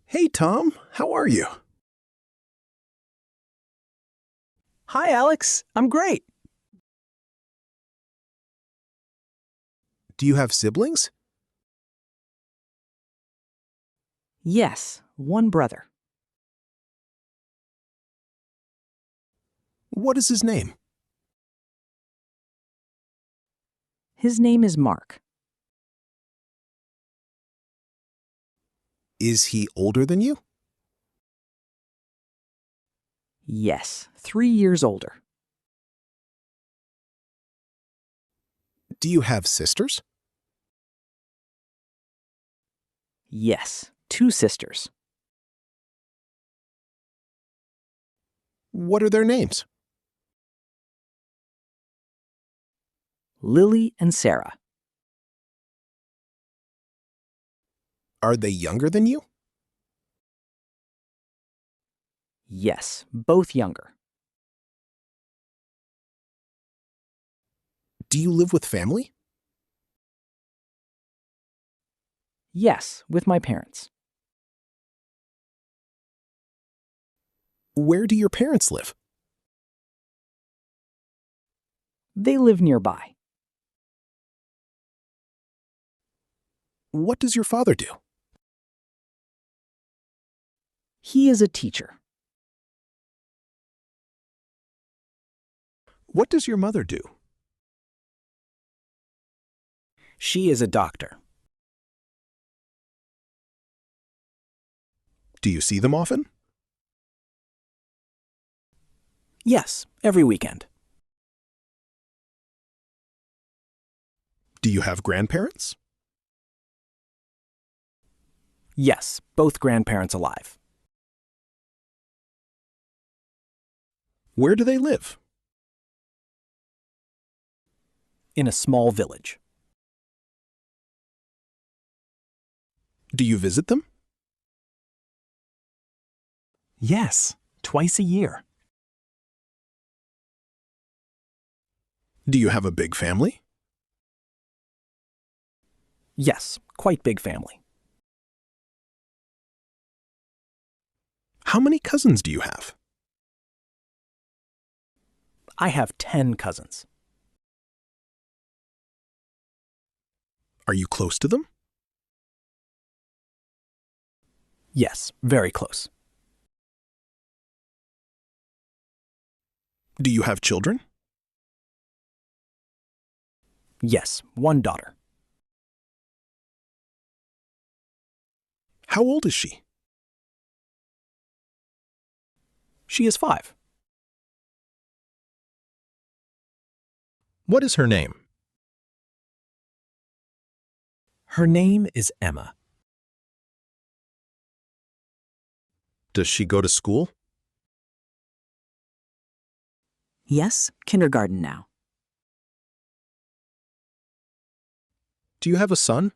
Hey, Tom. How are you? Hi, Alex. I'm great. Do you have siblings? Yes, one brother. What is his name? His name is Mark. Is he older than you? Yes, 3 years older. Do you have sisters? Yes, 2 sisters. What are their names? Lily and Sarah. Are they younger than you? Yes, both younger. Do you live with family? Yes, with my parents. Where do your parents live? They live nearby. What does your father do? He is a teacher. What does your mother do? She is a doctor. Do you see them often? Yes, every weekend. Do you have grandparents? Yes, both grandparents alive. Where do they live? In a small village. Do you visit them? Yes, twice a year. Do you have a big family? Yes, quite big family. How many cousins do you have? I have 10 cousins. Are you close to them? Yes, very close. Do you have children? Yes, one daughter. How old is she? She is 5. What is her name? Her name is Emma. Does she go to school? Yes, kindergarten now. Do you have a son?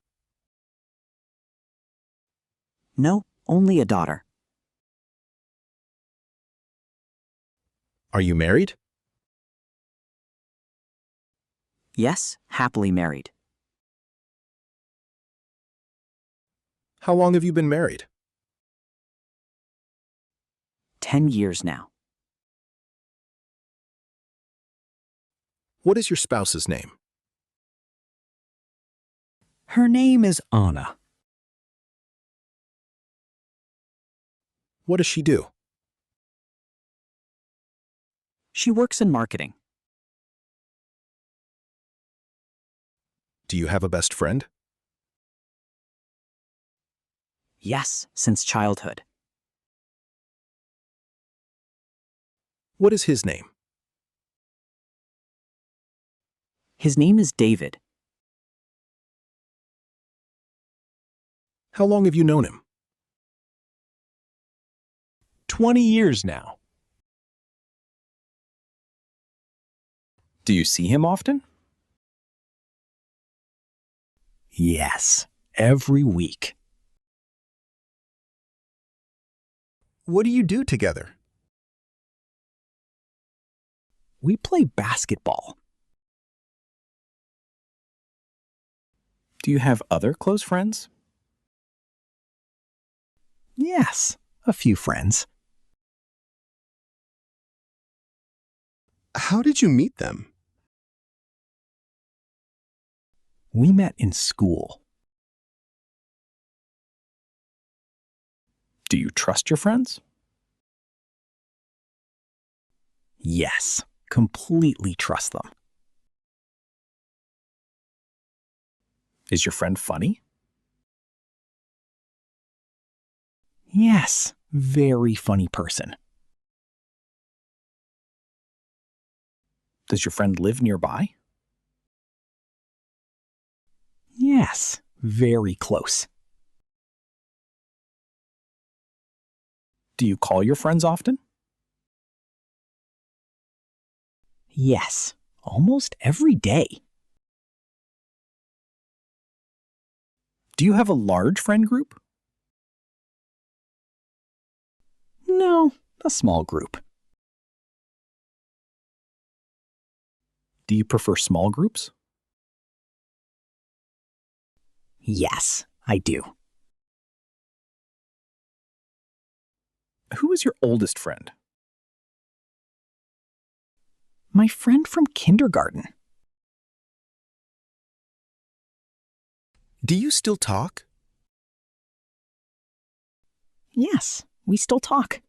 No, only a daughter. Are you married? Yes, happily married. How long have you been married? 10 years now. What is your spouse's name? Her name is Anna. What does she do? She works in marketing. Do you have a best friend? Yes, since childhood. What is his name? His name is David. How long have you known him? 20 years now. Do you see him often? Yes, every week. What do you do together? We play basketball. Do you have other close friends? Yes, a few friends. How did you meet them? We met in school. Do you trust your friends? Yes, completely trust them. Is your friend funny? Yes, very funny person. Does your friend live nearby? Yes, very close. Do you call your friends often? Yes, almost every day. Do you have a large friend group? No, a small group. Do you prefer small groups? Yes, I do. Who is your oldest friend? My friend from kindergarten. Do you still talk? Yes, we still talk.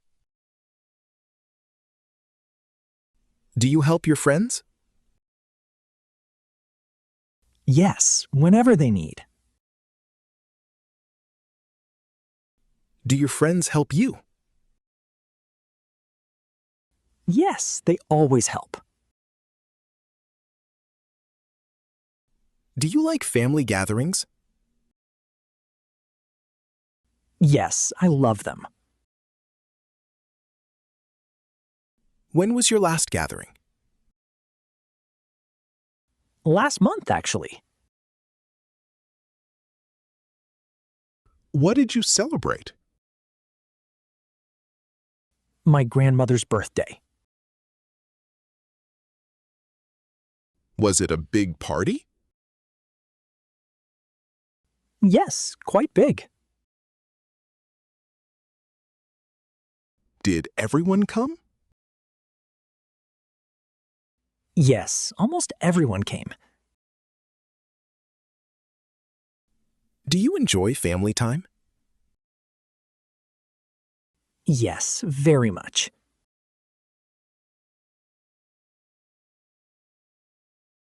Do you help your friends? Yes, whenever they need. Do your friends help you? Yes, they always help. Do you like family gatherings? Yes, I love them. When was your last gathering? Last month, actually. What did you celebrate? My grandmother's birthday. Was it a big party? Yes, quite big. Did everyone come? Yes, almost everyone came. Do you enjoy family time? Yes, very much.